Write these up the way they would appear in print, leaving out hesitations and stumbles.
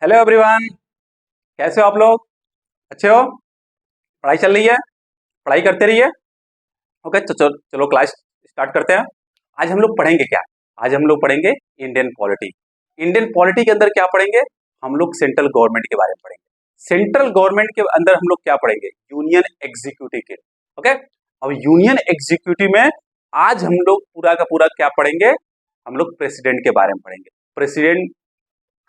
Hello everyone. कैसे हो आप लोग? अच्छे हो? पढ़ाई चल रही है? पढ़ाई करते रहिए। ओके, तो चलो चलो क्लास स्टार्ट करते हैं। आज हम लोग पढ़ेंगे क्या? आज हम लोग पढ़ेंगे इंडियन पॉलिटी। इंडियन पॉलिटी के अंदर क्या पढ़ेंगे? हम लोग सेंट्रल गवर्नमेंट के बारे में पढ़ेंगे। सेंट्रल गवर्नमेंट के अंदर हम लोग क्या पढ़ेंगे? यूनियन एग्जीक्यूटिव के। ओके, अब यूनियन एग्जीक्यूटिव में आज हम लोग पूरा का पूरा क्या पढ़ेंगे? हम लोग प्रेसिडेंट के बारे में पढ़ेंगे। प्रेसिडेंट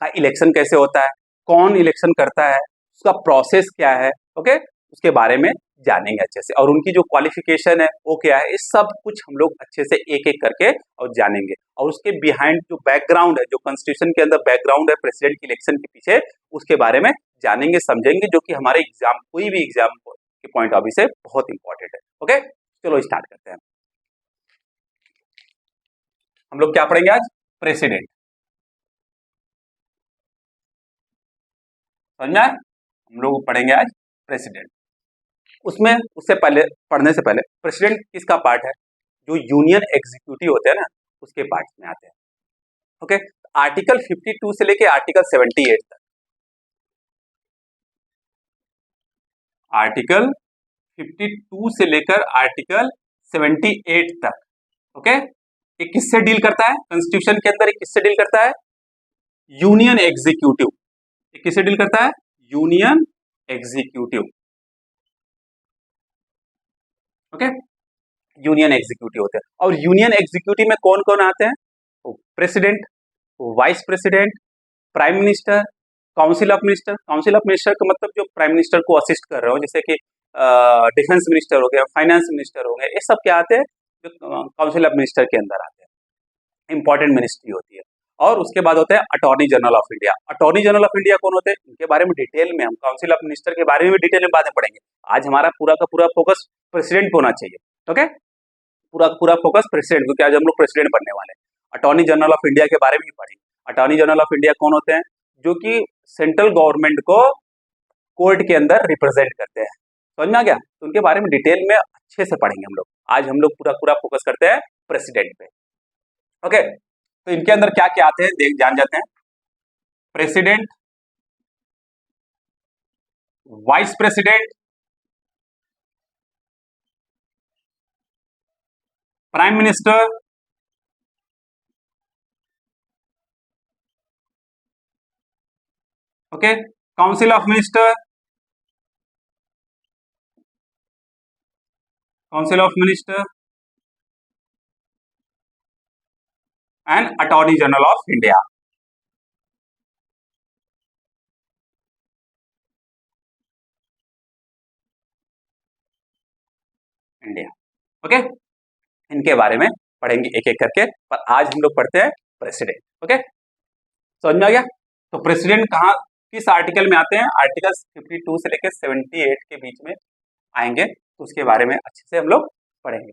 का इलेक्शन कैसे होता है, कौन इलेक्शन करता है, उसका प्रोसेस क्या है, ओके, उसके बारे में जानेंगे अच्छे से। और उनकी जो क्वालिफिकेशन है वो क्या है, ये सब कुछ हम लोग अच्छे से एक एक करके और जानेंगे। और उसके बिहाइंड जो बैकग्राउंड है, जो कॉन्स्टिट्यूशन के अंदर बैकग्राउंड है प्रेसिडेंट की इलेक्शन के पीछे, उसके बारे में जानेंगे, समझेंगे, जो कि हमारे एग्जाम, कोई भी एग्जाम के पॉइंट ऑफ व्यू से बहुत इंपॉर्टेंट है। ओके, चलो स्टार्ट करते हैं। हम लोग क्या पढ़ेंगे आज? प्रेसिडेंट। समझ में आया? हम लोग पढ़ेंगे आज प्रेसिडेंट। उसमें उससे पहले, पढ़ने से पहले, प्रेसिडेंट किसका पार्ट है? जो यूनियन एग्जीक्यूटिव होते हैं ना, उसके पार्ट में आते हैं। ओके, आर्टिकल 52 से लेके आर्टिकल 78 तक, आर्टिकल 52 से लेकर आर्टिकल 78 तक, ओके, ये किससे डील करता है? कॉन्स्टिट्यूशन के अंदर ये किससे डील करता है? Union executive. ये किससे डील करता है? Union executive. Okay, union executive होते हैं। और यूनियन एग्जीक्यूटिव में कौन कौन आते हैं? President, vice president, prime minister, council of minister. Council of minister का मतलब जो प्राइम मिनिस्टर को असिस्ट कर रहे हो, जैसे कि डिफेंस मिनिस्टर हो गया, फाइनेंस मिनिस्टर हो गया, ये सब क्या आते हैं? जो काउंसिल ऑफ मिनिस्टर के अंदर आते हैं। इंपॉर्टेंट मिनिस्ट्री होती है। और उसके बाद होते हैं attorney general of India. Attorney general of India कौन होते हैं? इनके बारे में डिटेल में, हम काउंसिल ऑफ मिनिस्टर के बारे में भी डिटेल में बातें पढ़ेंगे। आज हमारा पूरा का पूरा फोकस प्रेसिडेंट पे होना चाहिए। ओके, पूरा पूरा फोकस प्रेसिडेंट, क्योंकि आज हम लोग प्रेसिडेंट बनने वाले हैं। अटॉर्नी जनरल ऑफ इंडिया के बारे में ही पढ़ेंगे। अटॉर्नी जनरल ऑफ इंडिया कौन होते हैं? जो कि सेंट्रल गवर्नमेंट को कोर्ट के अंदर रिप्रेजेंट करते हैं। समझ में आ गया? तो उनके बारे में डिटेल में अच्छे से पढ़ेंगे हम लोग। आज हम लोग पूरा पूरा फोकस करते हैं प्रेसिडेंट पे। ओके, तो इनके अंदर क्या क्या आते हैं देख जान जाते हैं। President, vice president, prime minister, okay, council of minister, council of minister and attorney general of India. India, okay, इनके बारे में पढ़ेंगे एक एक करके। पर आज हम लोग पढ़ते हैं प्रेसिडेंट। ओके, समझ में आ गया? तो प्रेसिडेंट कहाँ, किस आर्टिकल में आते हैं? आर्टिकल 52 से लेकर 78 के बीच में आएंगे, तो उसके बारे में अच्छे से हम लोग पढ़ेंगे।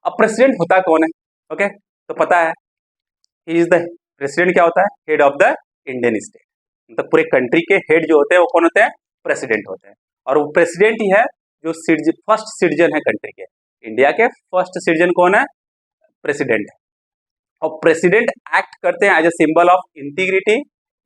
अब प्रेसिडेंट होता कौन है? ओके, तो पता है, ही इज द, प्रेसिडेंट क्या होता है? Head of the Indian state. मतलब पूरे कंट्री के हेड जो होते हैं वो कौन होते हैं? प्रेसिडेंट होते हैं। और वो प्रेसिडेंट ही है जो फर्स्ट सिटीजन है कंट्री के। इंडिया के फर्स्ट सिटीजन कौन है? प्रेसिडेंट है। और प्रेसिडेंट एक्ट करते हैं as a symbol of integrity,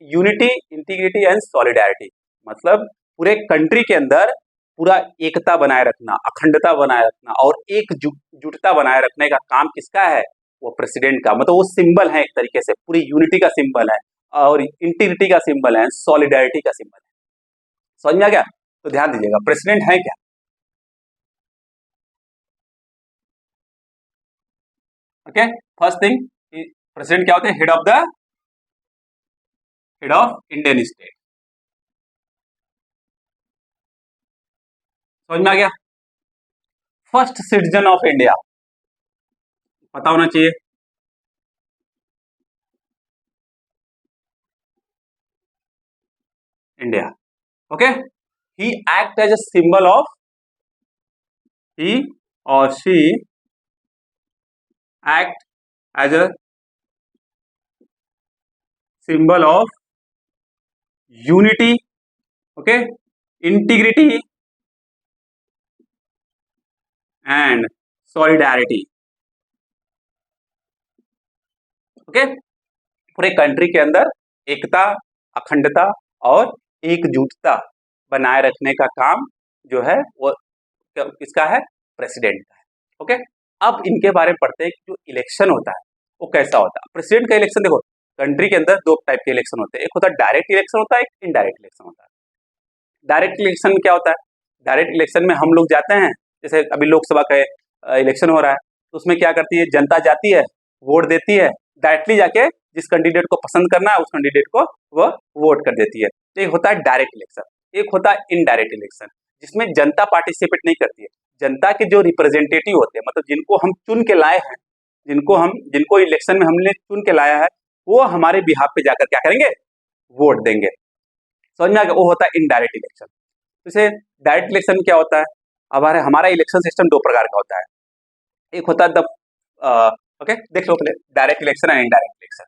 unity, integrity and solidarity. मतलब पूरे कंट्री के अंदर पूरा एकता बनाए रखना, अखंडता बनाए रखना और एकजुटता बनाए रखने का काम किसका है? वो प्रेसिडेंट का। मतलब वो सिंबल है, एक तरीके से पूरी यूनिटी का सिंबल है और इंटीग्रिटी का सिंबल है, सॉलिडारिटी का सिंबल है। समझ में आ गया? तो ध्यान दीजिएगा, प्रेसिडेंट है क्या? ओके, फर्स्ट थिंग, प्रेसिडेंट क्या होते हैं? Head of the, head of Indian state. समझ में आ गया? फर्स्ट सिटीजन ऑफ इंडिया, पता होना चाहिए। India, okay, he act as a symbol of, he or she act as a symbol of unity, okay, integrity and solidarity, okay, पूरे country के अंदर एकता, अखंडता और एकजुटता बनाए रखने का काम जो है वो किसका है, प्रेसिडेंट का है। ओके, अब इनके बारे में पढ़ते हैं कि जो इलेक्शन होता है वो कैसा होता है। प्रेसिडेंट का इलेक्शन देखो, कंट्री के अंदर दो टाइप के इलेक्शन होते हैं, एक होता है डायरेक्ट इलेक्शन होता है, एक इनडायरेक्ट इलेक्शन होता है। डायरेक्ट इलेक्शन में क्या होता है, डायरेक्ट इलेक्शन में हम लोग जाते हैं, जैसे अभी लोकसभा का इलेक्शन हो रहा है, तो उसमें क्या करती है जनता, जाती है वोट देती है, डायरेक्टली जाके जिस कैंडिडेट को पसंद करना है उस कैंडिडेट को वो वोट कर देती है। तो एक होता है डायरेक्ट इलेक्शन, एक होता है इनडायरेक्ट इलेक्शन, जिसमें जनता पार्टिसिपेट नहीं करती है। जनता के जो रिप्रेजेंटेटिव होते हैं, मतलब जिनको हम चुन के लाए हैं, जिनको इलेक्शन में हमने चुन के लाया है, वो हमारे बिहाफ पे जाकर क्या करेंगे, वोट देंगे। समझ में आ गया, वो होता है इनडायरेक्ट इलेक्शन। जैसे डायरेक्ट इलेक्शन क्या होता है, हमारा इलेक्शन सिस्टम दो प्रकार का होता है, एक होता है ओके देख लो पहले, direct election and indirect election.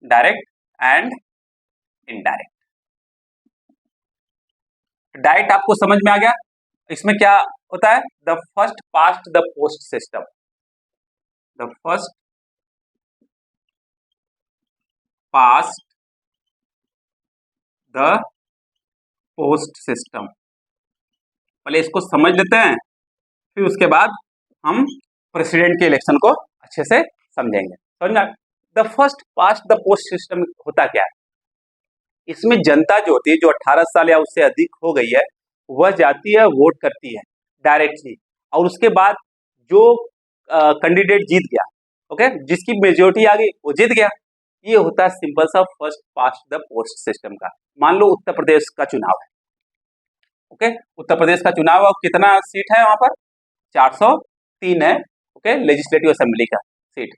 Direct and indirect. Direct आपको समझ में आ गया, इसमें क्या होता है, the first past the post system, the first past the post system. पहले इसको समझ लेते हैं, फिर उसके बाद हम प्रेसिडेंट के इलेक्शन को अच्छे से समझेंगे। समझना, the first past the post system होता क्या है, इसमें जनता जो होती है, जो 18 साल या उससे अधिक हो गई है, वह जाती है वोट करती है डायरेक्टली, और उसके बाद जो कैंडिडेट जीत गया, ओके, जिसकी मेजोरिटी आ गई वो जीत गया। ये होता है सिंपल सा first past the post system का। मान लो उत्तर प्रदेश का चुनाव है, ओके, उत्तर प्रदेश का चुनाव, कितना सीट है वहां पर, 403 है, ओके, लेजिस्लेटिव असेंबली का सीट।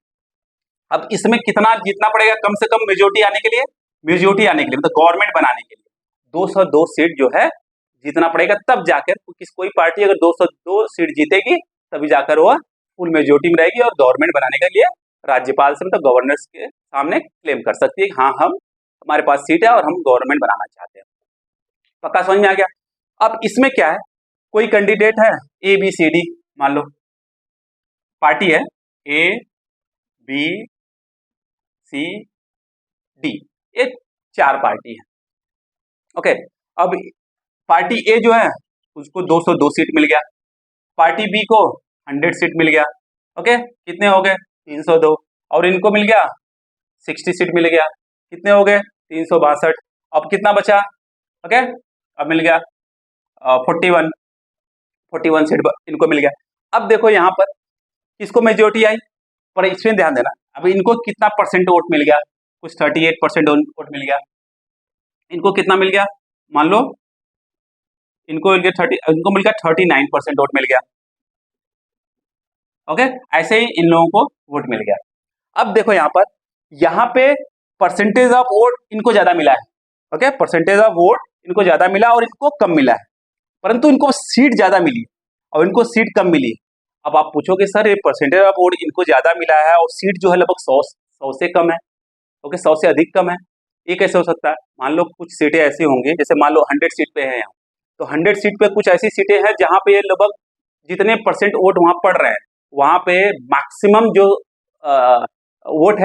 अब इसमें कितना जीतना पड़ेगा, कम से कम मेजोरिटी आने के लिए, मतलब गवर्नमेंट बनाने के लिए 202 सीट जो है जीतना पड़ेगा, तब जाकर कोई पार्टी अगर 202 सीट जीतेगी तभी जाकर वह फुल मेजोरिटी में रहेगी और गवर्नमेंट बनाने के लिए राज्यपाल से, मतलब गवर्नर्स के सामने क्लेम कर सकती है कि हाँ हमारे पास सीट है और हम गवर्नमेंट बनाना चाहते हैं। पक्का समझ में आ गया। अब इसमें क्या है, कोई कैंडिडेट है ए बी सी डी, मान लो पार्टी है ए बी सी डी, ये 4 पार्टी है, ओके। अब पार्टी ए जो है उसको 202 सीट मिल गया, पार्टी बी को 100 सीट मिल गया, ओके, कितने हो गए 302, और इनको मिल गया 60 सीट मिल गया, कितने हो गए 362। अब कितना बचा, ओके, अब मिल गया 41 सीट इनको मिल गया। अब देखो यहाँ पर किसको मेजोरिटी आई, पर इसमें ध्यान देना, अब इनको कितना परसेंट वोट मिल गया, कुछ 38% वोट मिल गया, इनको कितना मिल गया, मान लो इनको मिल गया 39% वोट मिल गया, ओके। ऐसे ही इन लोगों को वोट मिल गया। अब देखो यहाँ पे परसेंटेज ऑफ वोट इनको ज्यादा मिला है, ओके, परसेंटेज ऑफ वोट इनको ज्यादा मिला और इनको कम मिला है, परंतु इनको सीट ज्यादा मिली और इनको सीट कम मिली। अब आप पूछोगे सर ये परसेंटेज ऑफ वोट इनको ज्यादा मिला है और सीट जो है लगभग 100 से कम है, ओके, 100 से अधिक कम है, ये कैसे हो सकता है। मान लो कुछ सीटें ऐसी होंगी, जैसे मान लो 100 सीट पे है, तो 100 सीट पे कुछ ऐसी सीटें हैं जहां पे लगभग जितने परसेंट वोट वहां पड़ रहे हैं, वहां पे मैक्सिमम जो वोट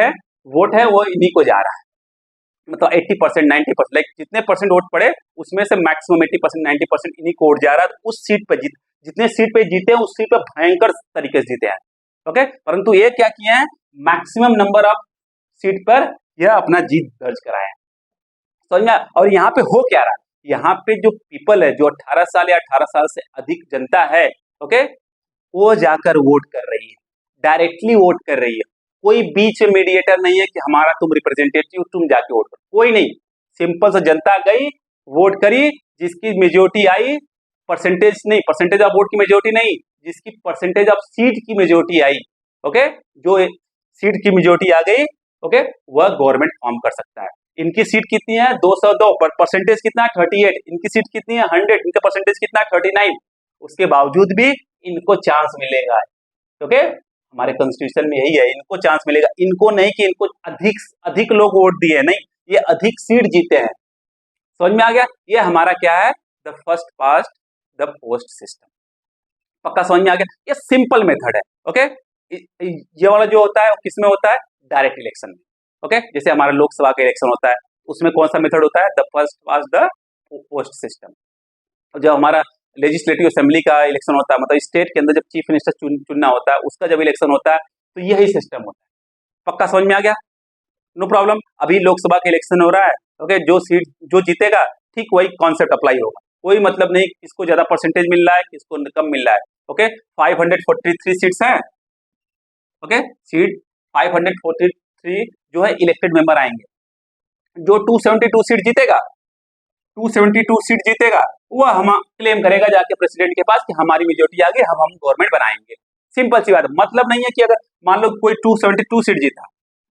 है वो इन्हीं को जा रहा है, मतलब 80% 90%, लाइक जितने परसेंट वोट पड़े उसमें से मैक्सिमम 80% 90% इन्हीं को वोट जा रहा है। उस सीट पे जितने सीट पे जीते हैं उस सीट पे भयंकर तरीके से जीते हैं, ओके, परंतु ये क्या किए हैं, मैक्सिमम नंबर ऑफ सीट पर यह अपना जीत दर्ज कराए हैं। समझ में, और यहाँ पे हो क्या रहा है, यहाँ पे जो पीपल है, जो 18 साल या 18 साल से अधिक जनता है, ओके, वो जाकर वोट कर रही है, डायरेक्टली वोट कर रही है, कोई बीच में मीडिएटर नहीं है कि हमारा तुम रिप्रेजेंटेटिव तुम जाके वोट करो, कोई नहीं, सिंपल से जनता गई वोट करी, जिसकी majority I, percentage of vote की मेजोरिटी नहीं, जिसकी परसेंटेज ऑफ सीट की मेजोरिटी आई, ओके, जो सीट की मेजोरिटी आ गई, ओके, वह गवर्नमेंट फॉर्म कर सकता है। इनकी सीट कितनी है 202, परसेंटेज कितना 38, इनकी सीट कितनी है 100, इनका परसेंटेज कितना 39, उसके बावजूद भी इनको चांस मिलेगा, ओके, हमारे कॉन्स्टिट्यूशन में यही है, इनको चांस मिलेगा, इनको नहीं कि इनको अधिक लोग वोट दिए, नहीं, ये अधिक सीट जीते हैं। समझ में आ गया, ये हमारा क्या है, the first past the post system. पक्का समझ में आ गया, ये सिंपल मेथड है, ओके। ये वाला जो होता है किसमें होता है, डायरेक्ट इलेक्शन में, ओके, जैसे हमारा लोकसभा का इलेक्शन होता है उसमें कौन सा मेथड होता है, the first past the post system. जब हमारा लेजिस्लेटिव असेंबली का इलेक्शन होता है, मतलब स्टेट के अंदर जब चीफ मिनिस्टर चुनना होता है उसका जब इलेक्शन होता है तो यही सिस्टम होता है। पक्का समझ में आ गया? No problem. अभी लोकसभा का इलेक्शन हो रहा है, ओके, जो सीट जो जीतेगा ठीक वही कॉन्सेप्ट अप्लाई होगा, कोई मतलब नहीं किसको ज्यादा परसेंटेज मिल रहा है किसको कम मिल रहा है। ओके, 543 सीट्स हैं, ओके, सीट 543 जो है इलेक्टेड मेंबर आएंगे। जो 272 सीट जीतेगा, 272 सीट जीतेगा वह हम क्लेम करेगा जाके प्रेसिडेंट के पास कि हमारी मेजोरिटी आ गई, हम गवर्नमेंट बनाएंगे। सिंपल सी बात है। मतलब नहीं है कि अगर मान लो कोई 272 सीट जीता,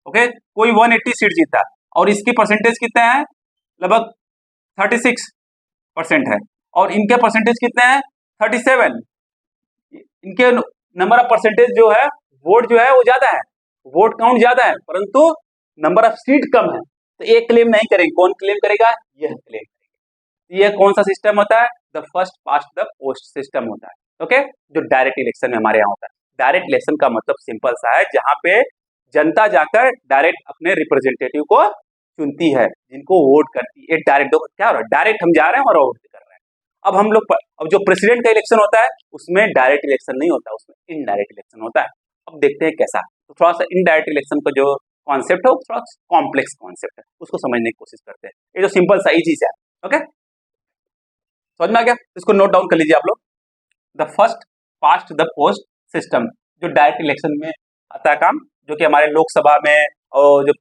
ओके, कोई 180 सीट जीता और इसकी परसेंटेज कितना है, लगभग 36% है, और इनके परसेंटेज कितने हैं 37, इनके नंबर ऑफ परसेंटेज जो है, वोट जो है वो ज्यादा है, वोट काउंट ज्यादा है, परंतु नंबर ऑफ सीट कम है, तो ये क्लेम नहीं करेंगे। कौन क्लेम करेगा? यह क्लेम करेगा। यह कौन सा सिस्टम होता है? The first past the post system होता है, ओके, जो डायरेक्ट इलेक्शन में हमारे यहाँ होता है। डायरेक्ट इलेक्शन का मतलब सिंपल सा है, जहां पे जनता जाकर डायरेक्ट अपने रिप्रेजेंटेटिव को चुनती है, जिनको वोट करती है। डायरेक्ट क्या हो रहा है, डायरेक्ट हम जा रहे हैं और वोट कर रहे हैं। अब हम लोग अब जो प्रेसिडेंट का इलेक्शन होता है उसमें डायरेक्ट इलेक्शन नहीं होता, उसमें इनडायरेक्ट इलेक्शन होता है। अब देखते हैं कैसा। तो थोड़ा सा इनडायरेक्ट इलेक्शन का जो कॉन्सेप्ट है वो थोड़ा कॉम्प्लेक्स कॉन्सेप्ट है, उसको समझने की कोशिश करते हैं। ये जो सिंपल सा इजी है, ओके, समझ में आ गया? इसको नोट डाउन कर लीजिए आप लोग। The first past the post system, जो डायरेक्ट इलेक्शन में आता है काम, जो कि हमारे लोकसभा में और जब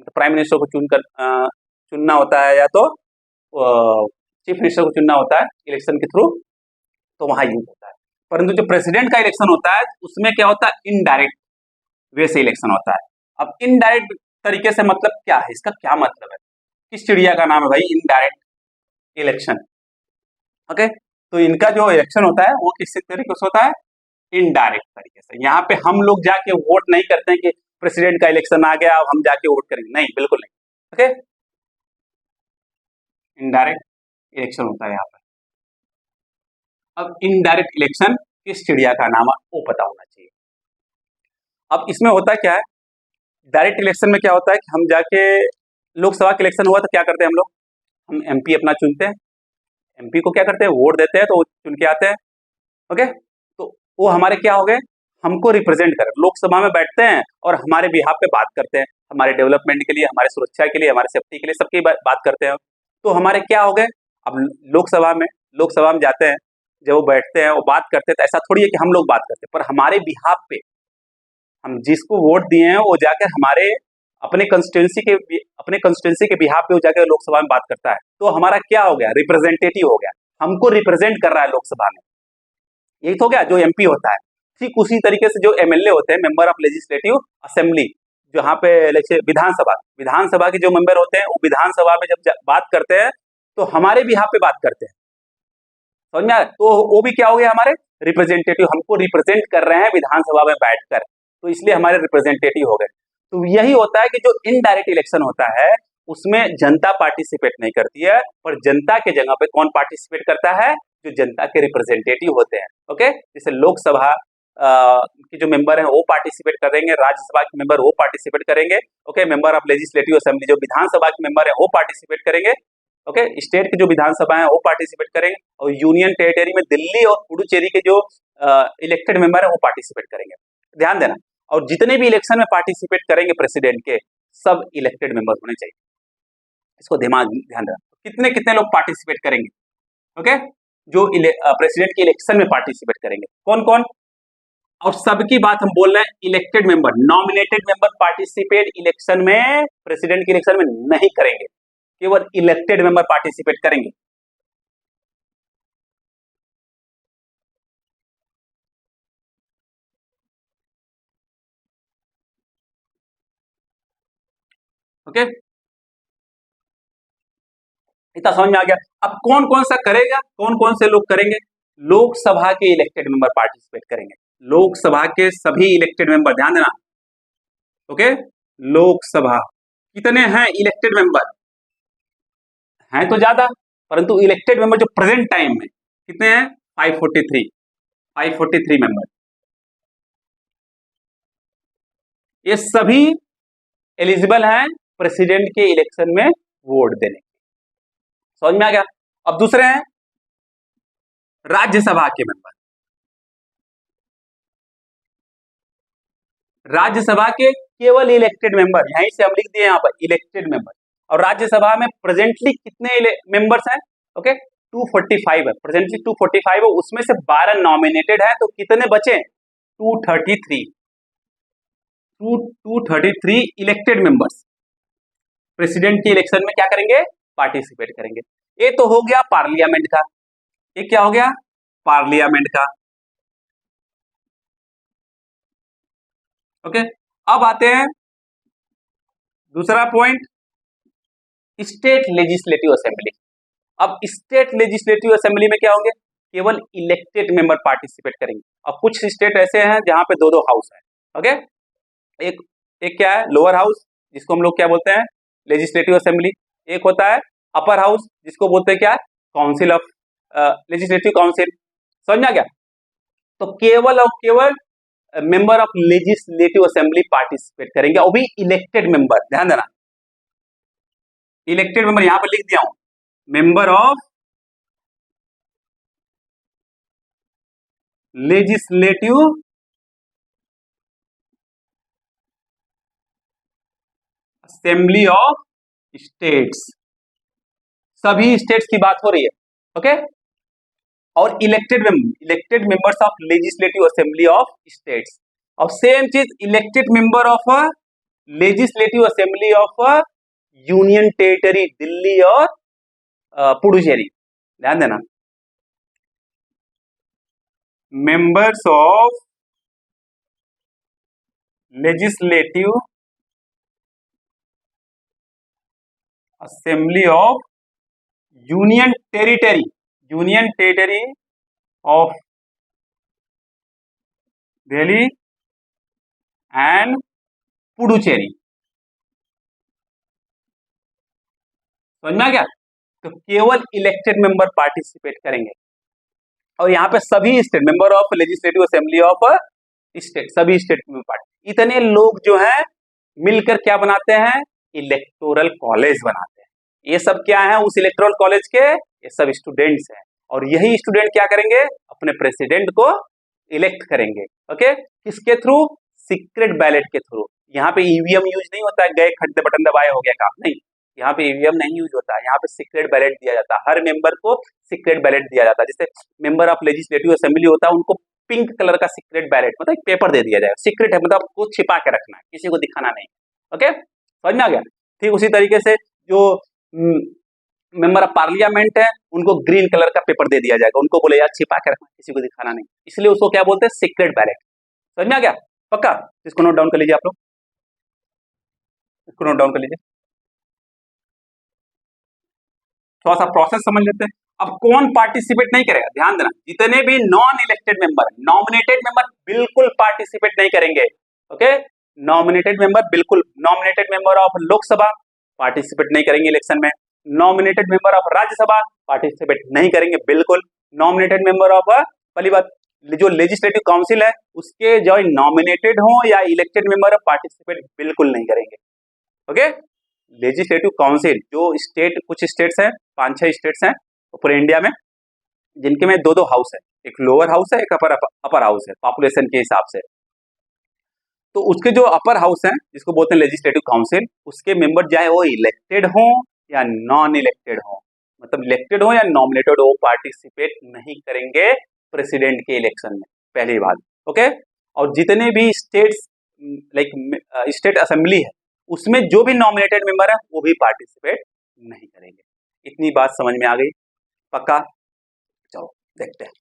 प्राइम मिनिस्टर को चुनना होता है, या तो चीफ मिनिस्टर को चुनना होता है इलेक्शन के थ्रू, तो वहां यूज होता है। परंतु जो प्रेसिडेंट का इलेक्शन होता है उसमें क्या होता है, इनडायरेक्ट वे से इलेक्शन होता है। अब इनडायरेक्ट तरीके से मतलब क्या है, इसका क्या मतलब है, किस चिड़िया का नाम है भाई इनडायरेक्ट इलेक्शन? ओके, तो इनका जो इलेक्शन होता है वो किस तरीके से होता है, इनडायरेक्ट तरीके से। यहाँ पे हम लोग जाके वोट नहीं करते हैं कि प्रेसिडेंट का इलेक्शन आ गया अब हम जाके वोट करेंगे, नहीं, बिल्कुल नहीं। ओके, इनडायरेक्ट इलेक्शन होता है यहाँ पर। अब इनडायरेक्ट इलेक्शन किस चिड़िया का नाम है वो पता होना चाहिए। अब इसमें होता क्या है, डायरेक्ट इलेक्शन में क्या होता है कि हम जाके, लोकसभा का इलेक्शन हुआ तो क्या करते हैं हम लोग, हम एमपी अपना चुनते हैं, एमपी को क्या करते हैं, वोट देते हैं, तो वो चुन के आते हैं। ओके, तो वो हमारे क्या हो गए, हमको रिप्रेजेंट कर, लोकसभा में बैठते हैं और हमारे बिहाफ पे बात करते हैं, हमारे डेवलपमेंट के लिए, हमारे सुरक्षा के लिए, हमारे सेफ्टी के लिए, सबकी बात करते हैं। तो हमारे क्या हो गए, अब लोकसभा में जाते हैं, जब वो बैठते हैं वो बात करते हैं, तो ऐसा थोड़ी है कि हम लोग बात करते हैं, पर हमारे बिहाफ पे हम जिसको वोट दिए हैं वो जाकर हमारे अपने कंस्टिट्यूंसी के बिहाफ पे वो जाकर लोकसभा में बात करता है। तो हमारा क्या हो गया, रिप्रेजेंटेटिव हो गया, हमको रिप्रेजेंट कर रहा है लोकसभा में, यही तो हो गया जो एमपी होता है। ठीक उसी तरीके से जो एमएलए होते हैं, मेंबर ऑफ लेजिस्लेटिव असेंबली, जहाँ पे विधानसभा के जो मेंबर होते हैं वो विधानसभा में जब बात करते हैं तो हमारे बिहाफ पे बात करते हैं, समझ में आया? तो वो भी क्या हो गया, हमारे रिप्रेजेंटेटिव, हमको रिप्रेजेंट कर रहे हैं विधानसभा में बैठकर, तो इसलिए हमारे रिप्रेजेंटेटिव हो गए। तो यही होता है कि जो इनडायरेक्ट इलेक्शन होता है उसमें जनता पार्टिसिपेट नहीं करती है, और जनता के जगह पे कौन पार्टिसिपेट करता है, जो जनता के रिप्रेजेंटेटिव होते हैं। ओके, जैसे लोकसभा के जो मेंबर हैं वो पार्टिसिपेट करेंगे, राज्यसभा के मेंबर वो पार्टिसिपेट करेंगे, okay, member of legislative assembly जो विधानसभा के मेंबर हैं वो पार्टिसिपेट करेंगे, ओके, स्टेट के जो विधानसभा है वो पार्टिसिपेट करेंगे, और यूनियन टेरिटरी में दिल्ली और पुडुचेरी के जो इलेक्टेड मेंबर है वो पार्टिसिपेट करेंगे। ध्यान देना, और जितने भी इलेक्शन में पार्टिसिपेट करेंगे प्रेसिडेंट के, सब इलेक्टेड मेंबर होने चाहिए, इसको ध्यान देना। कितने कितने लोग पार्टिसिपेट करेंगे, ओके, जो प्रेसिडेंट के इलेक्शन में पार्टिसिपेट करेंगे, कौन कौन, और सबकी बात हम बोल रहे हैं elected member, nominated member participate election में, प्रेसिडेंट के इलेक्शन में नहीं करेंगे, केवल इलेक्टेड मेंबर पार्टिसिपेट करेंगे। ओके, इतना समझ में आ गया? अब कौन कौन सा करेगा, कौन कौन से लोग करेंगे, लोकसभा के इलेक्टेड मेंबर पार्टिसिपेट करेंगे, लोकसभा के सभी इलेक्टेड मेंबर, ध्यान देना। ओके, लोकसभा कितने हैं इलेक्टेड मेंबर, हैं तो ज्यादा, परंतु इलेक्टेड मेंबर जो प्रेजेंट टाइम में कितने हैं, 543 मेंबर। ये सभी एलिजिबल हैं प्रेसिडेंट के इलेक्शन में वोट देने। समझ में आ गया। अब दूसरे हैं राज्यसभा के मेंबर। राज्यसभा के केवल इलेक्टेड मेंबर, यहीं से हम लिख दिए यहाँ पर इलेक्टेड मेंबर। और राज्यसभा में प्रेजेंटली कितने मेंबर्स हैं? ओके 245 है, प्रेजेंटली 245 है, उसमें से 12 नॉमिनेटेड है, तो कितने बचे? 233 इलेक्टेड मेंबर्स प्रेसिडेंट के इलेक्शन में क्या करेंगे? पार्टिसिपेट करेंगे। ये तो हो गया पार्लियामेंट का। ये क्या हो गया? पार्लियामेंट का। ओके अब आते हैं दूसरा पॉइंट, स्टेट लेजिस्लेटिव असेंबली। अब स्टेट लेजिस्लेटिव असेंबली में क्या होंगे? केवल इलेक्टेड मेंबर पार्टिसिपेट करेंगे। अब कुछ स्टेट ऐसे हैं जहां पे दो दो हाउस है। ओके एक एक क्या है? लोअर हाउस, जिसको हम लोग क्या बोलते हैं? Legislative assembly. एक होता है अपर हाउस, जिसको बोलते हैं क्या? Council of legislative council. समझ में आ गया? तो केवल और केवल member of legislative assembly participate करेंगे, और भी इलेक्टेड मेंबर। ध्यान देना, इलेक्टेड मेंबर यहां पर लिख दिया हूं, member of legislative assembly of states. सभी स्टेट्स की बात हो रही है। ओके और elected members of legislative assembly of states. और सेम चीज elected member of legislative assembly of union territory Delhi और पुडुचेरी। ध्यान देना, members of legislative assembly of union territory of Delhi and Puducherry. समझ में आ गया? तो केवल इलेक्टेड मेंबर पार्टिसिपेट करेंगे। और यहाँ पे सभी state member of legislative assembly of state, सभी स्टेट में पार्टी, इतने लोग जो हैं मिलकर क्या बनाते हैं? इलेक्टोरल कॉलेज बनाते हैं। ये सब क्या है? उस इलेक्टोरल कॉलेज के ये सब स्टूडेंट्स हैं। और यही स्टूडेंट क्या करेंगे? अपने प्रेसिडेंट को इलेक्ट करेंगे। ओके किसके थ्रू? सीक्रेट बैलेट के थ्रू। यहाँ पे ईवीएम यूज नहीं होता है, गए खड्डे बटन दबाए हो गया काम, नहीं। यहाँ पे ईवीएम नहीं यूज होता है, यहाँ पे सीक्रेट बैलेट दिया जाता है। हर मेंबर को सीक्रेट बैलेट दिया जाता है। जैसे मेंबर ऑफ लेजिस्लेटिव असेंबली होता है, उनको पिंक कलर का सीक्रेट बैलेट, मतलब एक पेपर दे दिया जाएगा। सीक्रेट है मतलब आपको छिपा के रखना है, किसी को दिखाना नहीं। ओके समझ में आ गया? ठीक उसी तरीके से जो मेंबर ऑफ पार्लियामेंट है, उनको ग्रीन कलर का पेपर दे दिया जाएगा, उनको बोले यार छिपा के रखना, किसी को दिखाना नहीं, इसलिए उसको क्या बोलते हैं? Secret ballot. समझ में आ गया? पक्का? इसको नोट डाउन कर लीजिए आप लोग, इसको नोट डाउन कर लीजिए। थोड़ा सा प्रोसेस समझ लेते हैं। अब कौन पार्टिसिपेट नहीं करेगा? ध्यान देना, जितने भी non elected member, nominated member बिल्कुल पार्टिसिपेट नहीं करेंगे। ओके नॉमिनेटेड मेंबर बिल्कुल, nominated member of Lok Sabha participate नहीं करेंगे इलेक्शन में। Nominated member of Rajya Sabha participate नहीं करेंगे बिल्कुल। नॉमिनेटेड मेंबर ऑफ पहली बात जो लेजिस्लेटिव काउंसिल है उसके जो नॉमिनेटेड हो या इलेक्टेड मेंबर पार्टिसिपेट बिल्कुल नहीं करेंगे। ओके लेजिस्लेटिव काउंसिल जो स्टेट, कुछ स्टेट्स हैं, 5-6 स्टेट्स हैं पूरे इंडिया में, जिनके में दो दो हाउस है, एक लोअर हाउस है, एक अपर हाउस है पॉपुलेशन के हिसाब से। तो उसके जो अपर हाउस है, जिसको बोलते हैं लेजिस्लेटिव काउंसिल, उसके मेंबर चाहे वो इलेक्टेड हो या नॉन इलेक्टेड हो, मतलब इलेक्टेड हो या नॉमिनेटेड हो, पार्टिसिपेट नहीं करेंगे प्रेसिडेंट के इलेक्शन में, पहली बात। ओके और जितने भी स्टेट्स लाइक स्टेट असेंबली है उसमें जो भी नॉमिनेटेड मेंबर है वो भी पार्टिसिपेट नहीं करेंगे। इतनी बात समझ में आ गई? पक्का? चलो देखते हैं।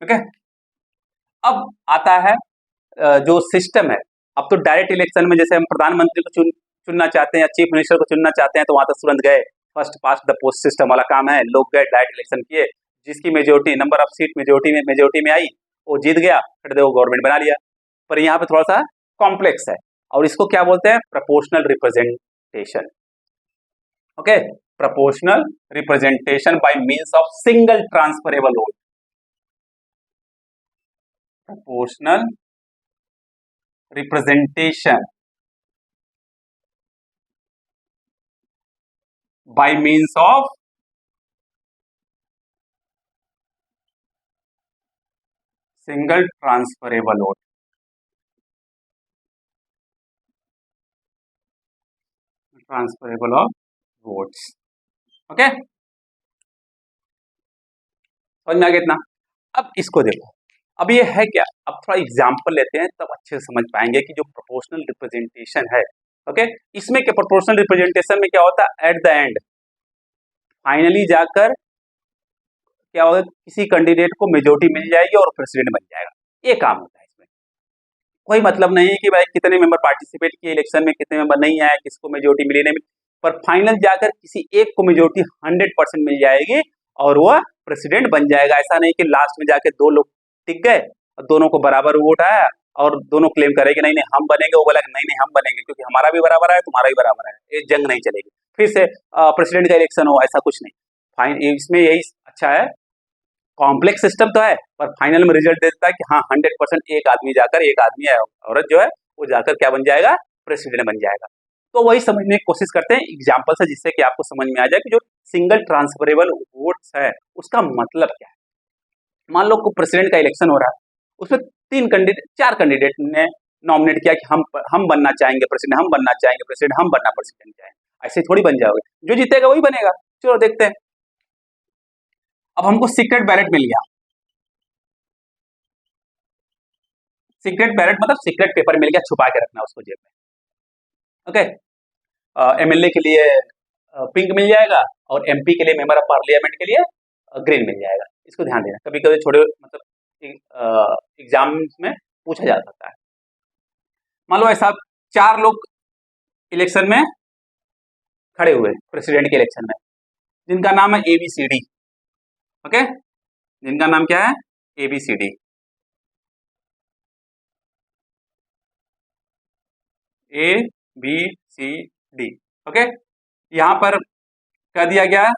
ओके अब आता है जो सिस्टम है। अब तो डायरेक्ट इलेक्शन में जैसे हम प्रधानमंत्री को चुनना चाहते हैं या चीफ मिनिस्टर को चुनना चाहते हैं तो वहां तक तुरंत गए, first past the post system वाला काम है। लोग गए डायरेक्ट इलेक्शन किए, जिसकी majority number of seat majority में आई वो जीत गया, फिर वो गवर्नमेंट बना लिया। पर यहाँ पे थोड़ा सा कॉम्प्लेक्स है और इसको क्या बोलते हैं? Proportional representation. Okay proportional representation by means of single transferable vote. Proportional representation bye means of single transferable vote. Transferable of votes. Okay, समझ में आ गया इतना। अब इसको देखो, अब ये है क्या, अब थोड़ा एग्जांपल लेते हैं तब अच्छे से समझ पाएंगे कि जो प्रोपोर्शनल रिप्रेजेंटेशन है, ओके, इसमें क्या प्रोपोर्शनल रिप्रेजेंटेशन में क्या होता है, एट द एंड फाइनली जाकर क्या होगा, किसी कैंडिडेट को मेजोरिटी मिल जाएगी और प्रेसिडेंट बन जाएगा। ये काम होता है इसमें। कोई मतलब नहीं है कि भाई कितने मेंबर पार्टिसिपेट किए इलेक्शन में, कितने मेंबर नहीं आए, किसको मेजोरिटी मिली नहीं मिली, पर फाइनल जाकर किसी एक को मेजोरिटी 100% मिल जाएगी और वह प्रेसिडेंट बन जाएगा। ऐसा नहीं कि लास्ट में जाके दो लोग टिक गए और दोनों को बराबर वोट आया और दोनों क्लेम करेंगे नहीं नहीं हम बनेंगे, वो बोला नहीं नहीं हम बनेंगे क्योंकि हमारा भी बराबर है तुम्हारा भी बराबर है, ये जंग नहीं चलेगी, फिर से प्रेसिडेंट का इलेक्शन हो, ऐसा कुछ नहीं। फाइन इसमें यही अच्छा है, कॉम्प्लेक्स सिस्टम तो है पर फाइनल में रिजल्ट देता है कि हाँ 100% एक आदमी जाकर, एक आदमी है औरत जो है वो जाकर क्या बन जाएगा, प्रेसिडेंट बन जाएगा। तो वही समझने की कोशिश करते हैं एग्जाम्पल से, जिससे कि आपको समझ में आ जाए कि जो सिंगल ट्रांसफरेबल वोट्स है उसका मतलब क्या है। मान लो को प्रेसिडेंट का इलेक्शन हो रहा है, उसमें 4 कैंडिडेट ने नॉमिनेट किया कि हम बनना चाहेंगे प्रेसिडेंट, हम बनना चाहेंगे प्रेसिडेंट, हम बनना प्रेसिडेंट चाहेंगे। ऐसे थोड़ी बन जाओगे, जो जीतेगा वही बनेगा। चलो देखते हैं। अब हमको सीक्रेट बैलेट मिल गया। सीक्रेट बैलेट मतलब सीक्रेट पेपर मिल गया, छुपा के रखना उसको जेब में। ओके, एमएलए के लिए पिंक मिल जाएगा और एमपी के लिए, मेंबर ऑफ पार्लियामेंट के लिए ग्रीन मिल जाएगा। इसको ध्यान देना, कभी कभी छोटे मतलब एग्जाम में पूछा जा सकता है। मान लो ऐसा 4 लोग इलेक्शन में खड़े हुए प्रेसिडेंट के इलेक्शन में, जिनका नाम है ABCD। ओके, जिनका नाम क्या है, ABCD, ABCD। ओके, यहाँ पर कर दिया गया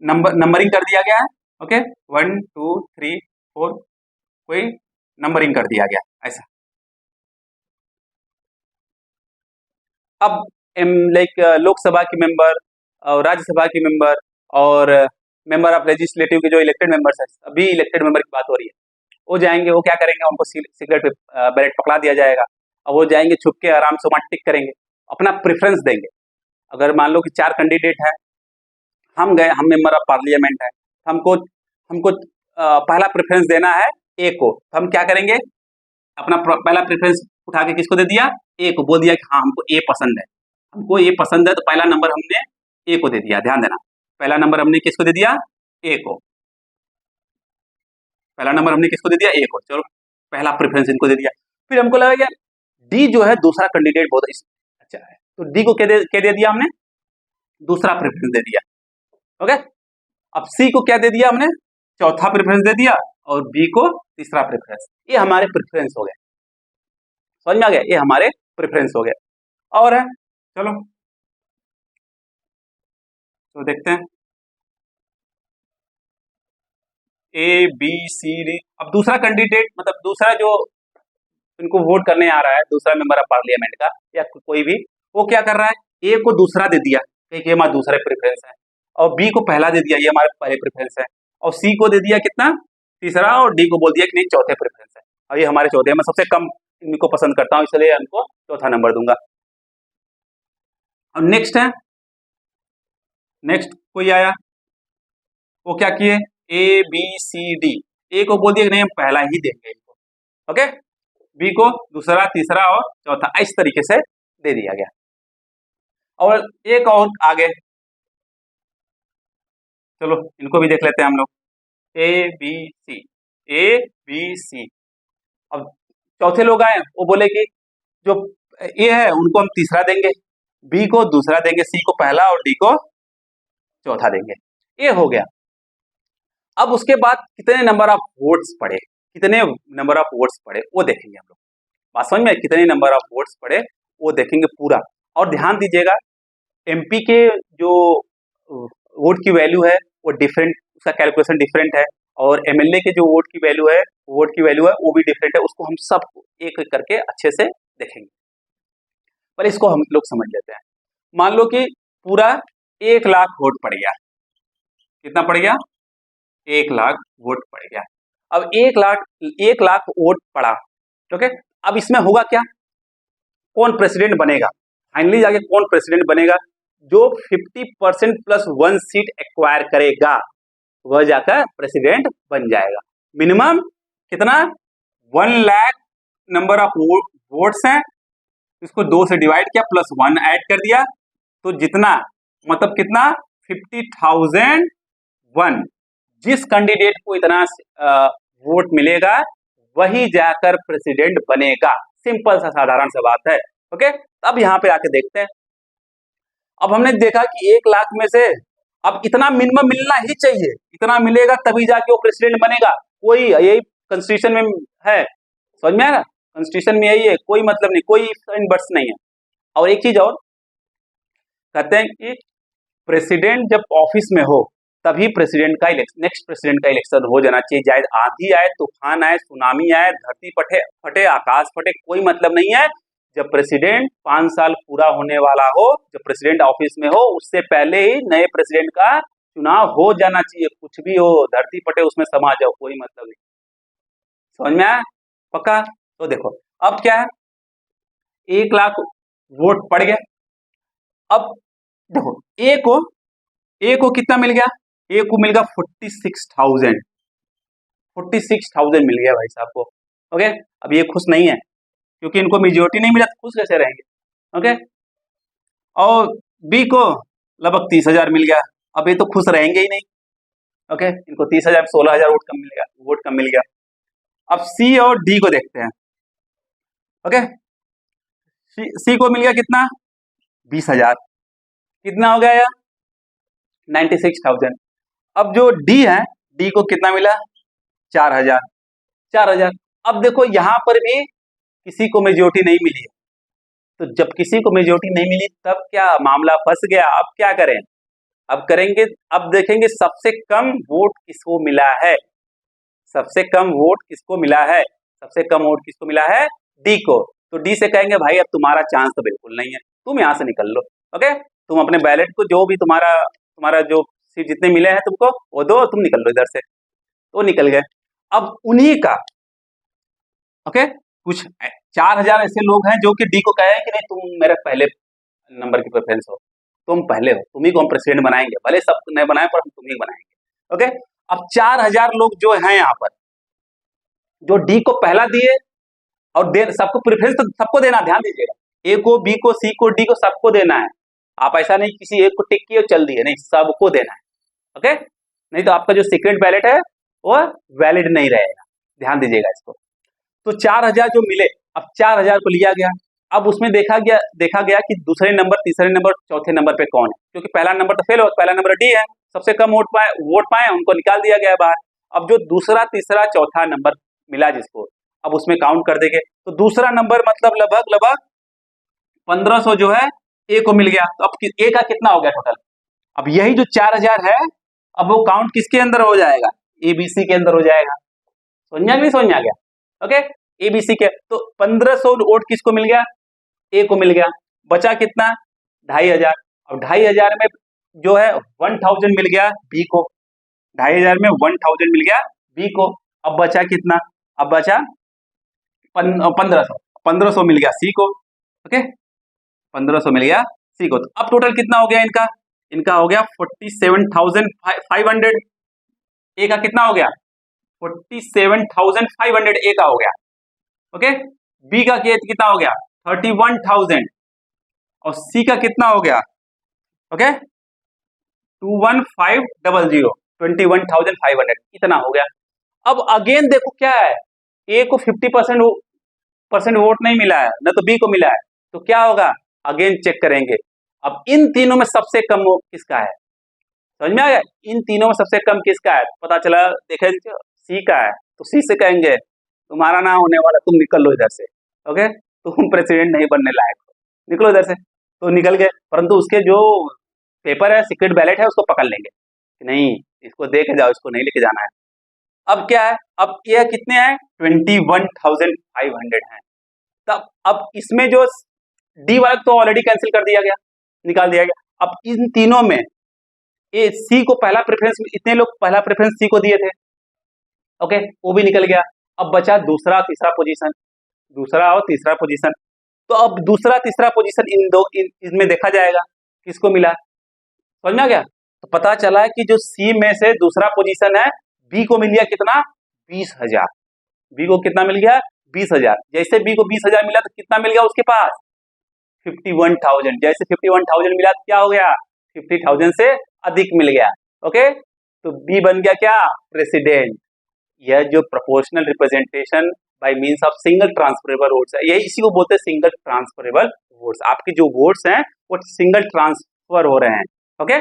नंबरिंग कर दिया गया है। ओके, 1 2 3 4 कोई नंबरिंग कर दिया गया ऐसा। अब लाइक लोकसभा के मेंबर और राज्यसभा के मेंबर और मेंबर ऑफ लेजिस्लेटिव के जो इलेक्टेड मेंबर्स है, अभी इलेक्टेड मेंबर की बात हो रही है, वो जाएंगे, वो क्या करेंगे, उनको सीक्रेट बैलेट पकड़ा दिया जाएगा और वो जाएंगे छुप के आराम से वहाँ टिक करेंगे, अपना प्रेफरेंस देंगे। अगर मान लो कि 4 कैंडिडेट है, हम गए, हम मेंबर ऑफ पार्लियामेंट है, हमको हमको पहला प्रेफरेंस देना है ए को, तो हम क्या करेंगे, अपना पहला प्रेफरेंस उठा के किसको दे दिया, ए को, बोल दिया कि हाँ हमको ए पसंद है, हमको ए पसंद है, तो पहला नंबर हमने ए को दे दिया। ध्यान देना, पहला नंबर हमने किसको दे दिया, ए को, पहला नंबर हमने किसको दे दिया, ए को। चलो पहला प्रेफरेंस इनको दे दिया। फिर हमको लगा यार डी जो है दूसरा कैंडिडेट बहुत अच्छा है, तो डी को क्या दे दिया हमने, दूसरा प्रेफरेंस दे दिया। ओके, अब सी को क्या दे दिया हमने, चौथा प्रेफरेंस दे दिया और बी को तीसरा प्रेफरेंस। ये हमारे प्रेफरेंस हो गए, समझ में आ गया, ये हमारे प्रेफरेंस हो गए। और है, चलो तो देखते हैं ABCD। अब दूसरा कैंडिडेट मतलब दूसरा जो इनको वोट करने आ रहा है, दूसरा मेंबर ऑफ पार्लियामेंट का या कोई भी, वो क्या कर रहा है, ए को दूसरा दे दिया क्योंकि हमारा दूसरा प्रेफरेंस है, और बी को पहला दे दिया, ये हमारे पहले प्रेफरेंस है, और सी को दे दिया कितना, तीसरा, और डी को बोल दिया कि नहीं चौथे प्रेफरेंस है, और ये हमारे चौथे। मैं सबसे कम इनको पसंद करता हूँ इसलिए इनको चौथा नंबर दूंगा। अब नेक्स्ट है, नेक्स्ट कोई आया, वो क्या किए, ABCD, ए को बोल दिया कि नहीं हम पहला ही देंगे इनको, ओके, बी को दूसरा, तीसरा और चौथा, इस तरीके से दे दिया गया। और एक और आगे, चलो इनको भी देख लेते हैं हम लोग, ABC। अब चौथे लोग आए, वो बोले कि जो ए है उनको हम तीसरा देंगे, बी को दूसरा देंगे, सी को पहला और डी को चौथा देंगे। ये हो गया। अब उसके बाद कितने नंबर ऑफ वोट्स पड़े, कितने नंबर ऑफ वोट्स पड़े वो देखेंगे हम लोग। बात समझ में, कितने नंबर ऑफ वोट्स पड़े वो देखेंगे पूरा। और ध्यान दीजिएगा, एमपी के जो वोट की वैल्यू है वो डिफरेंट, उसका कैलकुलेशन डिफरेंट है, और एमएलए के जो वोट की वैल्यू है वो भी डिफरेंट है। उसको हम सब एक एक करके अच्छे से देखेंगे। पर इसको हम लोग समझ लेते हैं। मान लो कि पूरा 1 लाख वोट पड़ गया। कितना पड़ गया? 1 लाख वोट पड़ गया। अब 1 लाख वोट पड़ा, ओके। अब इसमें होगा क्या? कौन प्रेसिडेंट बनेगा? फाइनली जाके कौन प्रेसिडेंट बनेगा? जो 50% प्लस 1 सीट एक्वायर करेगा वह जाकर प्रेसिडेंट बन जाएगा। मिनिमम कितना? 1 लाख नंबर ऑफ वोट्स हैं, इसको 2 से डिवाइड किया, प्लस 1 ऐड कर दिया, तो जितना मतलब कितना? 50,001। जिस कैंडिडेट को इतना वोट मिलेगा वही जाकर प्रेसिडेंट बनेगा। सिंपल सा साधारण सा बात है, ओके। अब यहाँ पे आके देखते हैं। अब हमने देखा कि 1 लाख में से अब इतना मिनिमम मिलना ही चाहिए, इतना मिलेगा तभी जाके वो प्रेसिडेंट बनेगा। कोई यही कॉन्स्टिट्यूशन में है, समझ में आया ना? कॉन्स्टिट्यूशन में यही है, कोई मतलब नहीं, कोई बर्ड्स नहीं है। और एक चीज और कहते हैं कि प्रेसिडेंट जब ऑफिस में हो तभी प्रेसिडेंट का इलेक्शन, नेक्स्ट प्रेसिडेंट का इलेक्शन हो जाना चाहिए। चाहे आंधी आए, तूफान आए, सुनामी आए, धरती फटे, आकाश फटे, कोई मतलब नहीं है। जब प्रेसिडेंट 5 साल पूरा होने वाला हो, जब प्रेसिडेंट ऑफिस में हो, उससे पहले ही नए प्रेसिडेंट का चुनाव हो जाना चाहिए। कुछ भी हो, धरती फटे, उसमें समा जाओ, कोई मतलब नहीं। समझ में आया? पक्का? तो देखो अब क्या है, 1 लाख वोट पड़ गया। अब देखो ए को कितना मिल गया? ए को मिल गया 46,000 मिल गया भाई साहब को, ओके। अब ये खुश नहीं है क्योंकि इनको मेजोरिटी नहीं मिला, तो खुश कैसे रहेंगे, ओके। और बी को लगभग 30,000 मिल गया। अब ये तो खुश रहेंगे ही नहीं, ओके। इनको 30,000, 16,000 वोट कम मिल गया। अब सी और डी को देखते हैं, ओके। सी को मिल गया कितना? 20,000। कितना हो गया यार? 96,000। अब जो डी है, डी को कितना मिला? 4,000। अब देखो यहाँ पर भी किसी को मेजोरिटी नहीं मिली है, तो जब किसी को मेजोरिटी नहीं मिली तब क्या मामला फंस गया। अब क्या करें? अब करेंगे, अब देखेंगे सबसे कम वोट किसको मिला है। सबसे कम वोट किसको मिला है? सबसे कम वोट किसको मिला है? डी को। तो डी से कहेंगे भाई अब तुम्हारा चांस तो बिल्कुल नहीं है, तुम यहाँ से निकल लो, ओके। तुम अपने बैलेट को, जो भी तुम्हारा जो सीट जितने मिले हैं तुमको वो दो, तुम निकल लो इधर से। तो निकल गए। अब उन्हीं का, ओके, कुछ 4,000 ऐसे लोग हैं जो कि डी को कहे कि नहीं तुम मेरे पहले नंबर की प्रेफरेंस हो, तुम पहले हो, तुम्ही को हम प्रेसिडेंट बनाएंगे, भले सब नहीं बनाए पर हम तुम्ही बनाएंगे, ओके। अब 4,000 लोग जो हैं यहाँ पर, जो डी को पहला दिए, और सबको प्रेफरेंस तो सबको देना, ध्यान दीजिएगा, ए को, बी को, सी को, डी को, सबको देना है। आप ऐसा नहीं किसी एक को टिक किए और चल दिए, नहीं, सबको देना है, ओके। नहीं तो आपका जो सीक्रेट बैलेट है वो वैलिड नहीं रहेगा, ध्यान दीजिएगा इसको। तो 4,000 जो मिले, अब 4,000 को लिया गया। अब उसमें देखा गया कि दूसरे नंबर, तीसरे नंबर, चौथे नंबर पे कौन है, क्योंकि पहला नंबर तो फेल हो, पहला नंबर डी है, सबसे कम वोट पाए उनको निकाल दिया गया बाहर। अब जो दूसरा, तीसरा, चौथा नंबर मिला जिसको, अब उसमें काउंट कर देंगे, तो दूसरा नंबर मतलब लगभग 1,500 जो है ए को मिल गया। तो अब ए का कितना हो गया टोटल? अब यही जो 4,000 है, अब वो काउंट किसके अंदर हो जाएगा? एबीसी के अंदर हो जाएगा। समझ में आ गया, ओके। एबीसी के, तो 1,500 वोट किसको मिल गया? ए को मिल गया। बचा कितना? 2,500। अब 2,500 में जो है 1,000 मिल गया बी को, 2,500 में 1,000 मिल गया बी को। अब बचा कितना? अब बचा 1,500 मिल गया सी को, ओके। 1,500 मिल गया सी को। तो अब टोटल कितना हो गया इनका हो गया 47,500। ए का कितना हो गया? 47,500 ए का हो गया, ओके। बी का कितना हो गया? 31,000। और सी का कितना हो गया? ओके, 21,500, 21,500 इतना हो गया। अब अगेन देखो क्या है, ए को 50% वोट नहीं मिला है, न तो बी को मिला है, तो क्या होगा? अगेन चेक करेंगे। अब इन तीनों में सबसे कम वोट किसका है? समझ में आ गया? इन तीनों में सबसे कम किसका है? पता चला, देखे सी का है, तो सी से कहेंगे तुम्हारा ना होने वाला, तुम निकल लो इधर से, ओके। तुम प्रेसिडेंट नहीं बनने लायक हो, निकलो इधर से। तो निकल गए, परंतु उसके जो पेपर है, सीक्रेट बैलेट है, उसको पकड़ लेंगे कि नहीं, इसको दे के जाओ, इसको नहीं लेके जाना है। अब क्या है? अब ये कितने हैं? 21,500 हैं। तब अब इसमें जो डी वाला तो ऑलरेडी कैंसिल कर दिया गया, निकाल दिया गया। अब इन तीनों में ए सी को पहला प्रेफरेंस, इतने लोग पहला प्रेफरेंस सी को दिए थे, ओके, वो भी निकल गया। अब बचा दूसरा तीसरा पोजीशन, दूसरा और तीसरा पोजीशन। तो अब दूसरा तीसरा पोजीशन इनमें देखा जाएगा किसको मिला, समझ में आ गया। तो पता चला कि जो सी में से दूसरा पोजीशन है बी को मिल गया कितना, 20,000। बी को कितना मिल गया, 20,000। जैसे बी को 20,000 मिला तो कितना मिल गया उसके पास, 51,000। जैसे 51,000 मिला तो क्या हो गया, 50,000 से अधिक मिल गया, ओके। तो बी बन गया क्या, प्रेसिडेंट। यह जो proportional representation by means of single transferable votes है, यही इसी को बोलते हैं सिंगल ट्रांसफरेबल वोट्स। आपके जो वोट्स हैं वो सिंगल ट्रांसफर हो रहे हैं, ओके।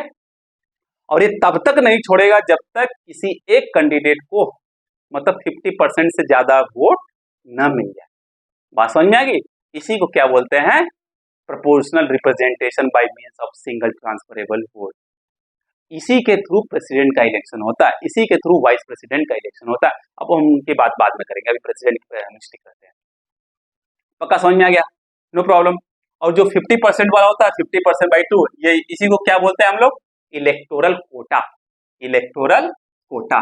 और ये तब तक नहीं छोड़ेगा जब तक किसी एक कैंडिडेट को मतलब 50% से ज्यादा वोट न मिल जाए। बात समझ में आ गई। इसी को क्या बोलते हैं, proportional representation by means of single transferable vote. इसी के थ्रू प्रेसिडेंट का इलेक्शन होता है, इसी के थ्रू वाइस प्रेसिडेंट का इलेक्शन होता है। अब हम उनकी बात बाद में करेंगे, अभी प्रेसिडेंट की हम स्टिक करते हैं। पक्का समझ में आ गया, नो प्रॉब्लम। और जो 50% वाला होता है 50%/2, ये इसी को क्या बोलते हैं हम लोग, इलेक्टोरल कोटा। इलेक्टोरल कोटा।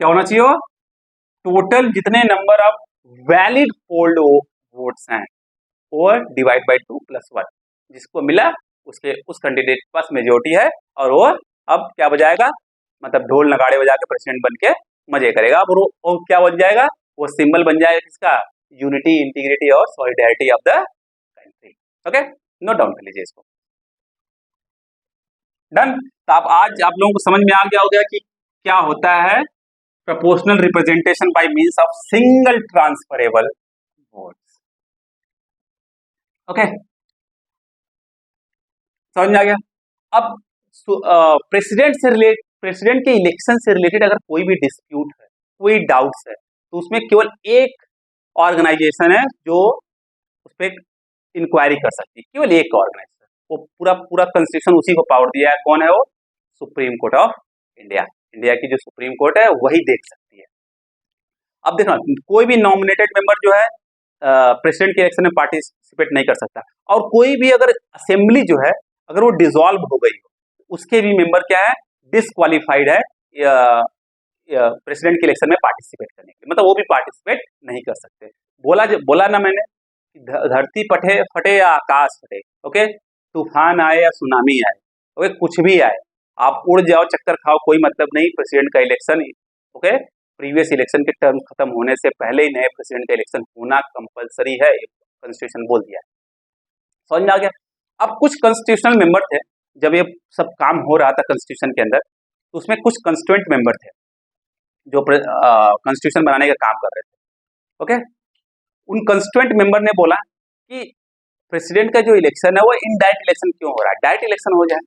क्या होना चाहिए, टोटल जितने number of valid polled votes हैं और डिवाइड बाय 2+1, जिसको मिला उसके उस कैंडिडेट के पास मेजोरिटी है और वो अब क्या बजाएगा, मतलब ढोल नगाड़े बजा के प्रेसिडेंट बन के मजे करेगा। अब वो क्या बन जाएगा, वो सिंबल बन जाएगा किसका, यूनिटी, इंटीग्रिटी और solidarity of the country, okay. Note down कर लीजिए इसको, डन। तो अब आज आप लोगों को समझ में आ गया होगा कि क्या होता है proportional representation by means of single transferable votes, okay. समझ में आ गया। अब प्रेसिडेंट के इलेक्शन से रिलेटेड अगर कोई भी डिस्प्यूट है, कोई डाउट्स है, तो उसमें केवल एक ऑर्गेनाइजेशन है जो उस पर इंक्वायरी कर सकती है, केवल एक ऑर्गेनाइजेशन। वो पूरा कॉन्स्टिट्यूशन उसी को पावर दिया है, कौन है वो, supreme court of India. India की जो सुप्रीम कोर्ट है वही देख सकती है। अब देखना, कोई भी नॉमिनेटेड मेंबर जो है प्रेसिडेंट के इलेक्शन में पार्टिसिपेट नहीं कर सकता। और कोई भी अगर असेंबली जो है अगर वो डिसॉल्व हो गई हो, उसके भी मेंबर क्या है, डिसक्वालीफाइड है प्रेसिडेंट के इलेक्शन में पार्टिसिपेट करने के, मतलब वो भी पार्टिसिपेट नहीं कर सकते। बोला ना मैंने, धरती फटे या आकाश फटे, ओके, तूफान आए या सुनामी आए, ओके, कुछ भी आए, आप उड़ जाओ चक्कर खाओ, कोई मतलब नहीं, प्रेसिडेंट का इलेक्शन, ओके, प्रीवियस इलेक्शन के टर्म खत्म होने से पहले ही नए प्रेसिडेंट का इलेक्शन होना कंपलसरी है, कॉन्स्टिट्यूशन बोल दिया है। समझ में आ गया। अब कुछ कॉन्स्टिट्यूशनल मेंबर थे, जब ये सब काम हो रहा था कॉन्स्टिट्यूशन के अंदर, तो उसमें कुछ कॉन्स्टिट्यूएंट मेंबर थे जो कॉन्स्टिट्यूशन बनाने का काम कर रहे थे, ओके। उन कॉन्स्टिट्यूएंट मेंबर ने बोला कि प्रेसिडेंट का जो इलेक्शन है वो इनडायरेक्ट इलेक्शन क्यों हो रहा है, डायरेक्ट इलेक्शन हो जाए,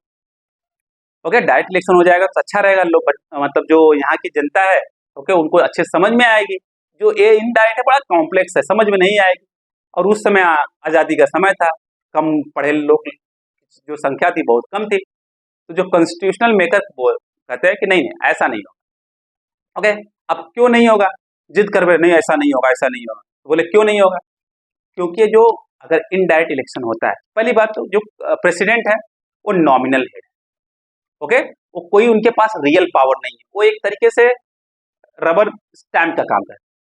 ओके। डायरेक्ट इलेक्शन हो जाएगा तो अच्छा रहेगा, लोग मतलब जो यहाँ की जनता है, ओके, उनको अच्छे समझ में आएगी। जो ये इनडायरेक्ट है बड़ा कॉम्प्लेक्स है, समझ में नहीं आएगी। और उस समय आज़ादी का समय था, कम पढ़े लोग जो संख्या थी बहुत कम थी, तो जो कॉन्स्टिट्यूशनल मेकर कहते हैं कि नहीं ऐसा नहीं होगा, ओके। अब क्यों नहीं होगा, जिद कर रहे नहीं ऐसा नहीं होगा, ऐसा नहीं होगा, तो बोले क्यों नहीं होगा, क्योंकि जो अगर इनडायरेक्ट इलेक्शन होता है, पहली बात तो जो प्रेसिडेंट है वो नॉमिनल है, ओके, वो कोई उनके पास रियल पावर नहीं है, वो एक तरीके से रबर स्टैम्प का काम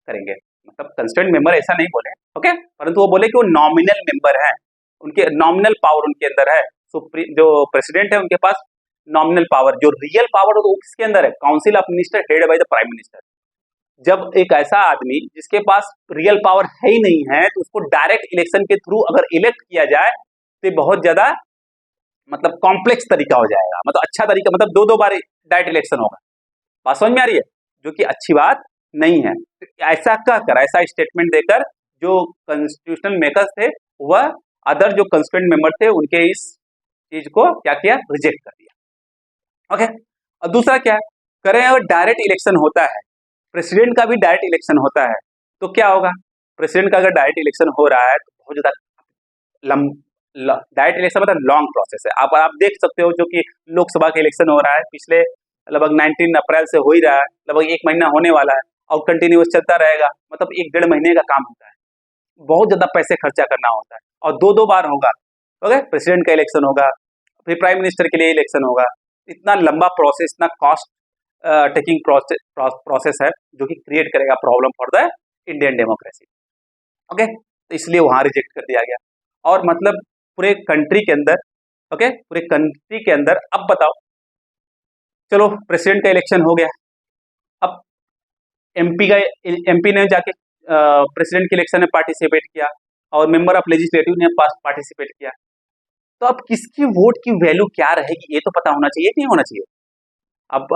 करेंगे, मतलब कंस्टिट्यूएंट मेंबर ऐसा नहीं बोले, ओके, परंतु वो बोले कि वो नॉमिनल मेंबर हैं, उनके नॉमिनल पावर उनके अंदर है। जो प्रेसिडेंट है उनके पास नॉमिनल पावर, जो रियल पावर है वो किसके अंदर है, council of minister headed by the prime minister. जब एक ऐसा आदमी जिसके पास रियल पावर है ही नहीं है, तो उसको डायरेक्ट इलेक्शन के थ्रू अगर इलेक्ट किया जाए तो ये बहुत ज्यादा मतलब कॉम्प्लेक्स तरीका हो जाएगा, मतलब अच्छा तरीका, मतलब दो बार डायरेक्ट इलेक्शन होगा। बात समझ में आ रही है, जो कि अच्छी बात नहीं है। ऐसा कहकर, ऐसा स्टेटमेंट देकर जो कॉन्स्टिट्यूशनल मेकर्स थे वह अदर जो कॉन्स्टिट्यूएंट मेंबर थे उनके इस चीज को क्या किया, रिजेक्ट कर दिया, ओके। और दूसरा क्या है, करें अगर डायरेक्ट इलेक्शन होता है, प्रेसिडेंट का भी डायरेक्ट इलेक्शन होता है, तो क्या होगा, प्रेसिडेंट का अगर डायरेक्ट इलेक्शन हो रहा है तो बहुत ज्यादा डायरेक्ट इलेक्शन मतलब लॉन्ग प्रोसेस है। आप देख सकते हो, जो कि लोकसभा का इलेक्शन हो रहा है पिछले लगभग 19 अप्रैल से हो ही रहा है, लगभग 1 महीना होने वाला है और कंटिन्यूस चलता रहेगा, मतलब 1-1.5 महीने का काम होता है। बहुत ज्यादा पैसे खर्चा करना होता है, और दो दो बार होगा। ओके, प्रेसिडेंट का इलेक्शन होगा, फिर प्राइम मिनिस्टर के लिए इलेक्शन होगा। इतना लंबा प्रोसेस, इतना कॉस्ट टेकिंग प्रोसेस है, जो कि क्रिएट करेगा problem for the Indian democracy. Okay, तो इसलिए वहां रिजेक्ट कर दिया गया। और मतलब पूरे कंट्री के अंदर, ओके, पूरे कंट्री के अंदर अब बताओ, चलो प्रेसिडेंट का इलेक्शन हो गया, अब एमपी ने जाके प्रेसिडेंट के इलेक्शन में पार्टिसिपेट किया, और मेंबर ऑफ लेजिस्लेटिव ने पार्टिसिपेट किया। तो अब किसकी वोट की वैल्यू क्या रहेगी, ये तो पता होना चाहिए कि नहीं होना चाहिए। अब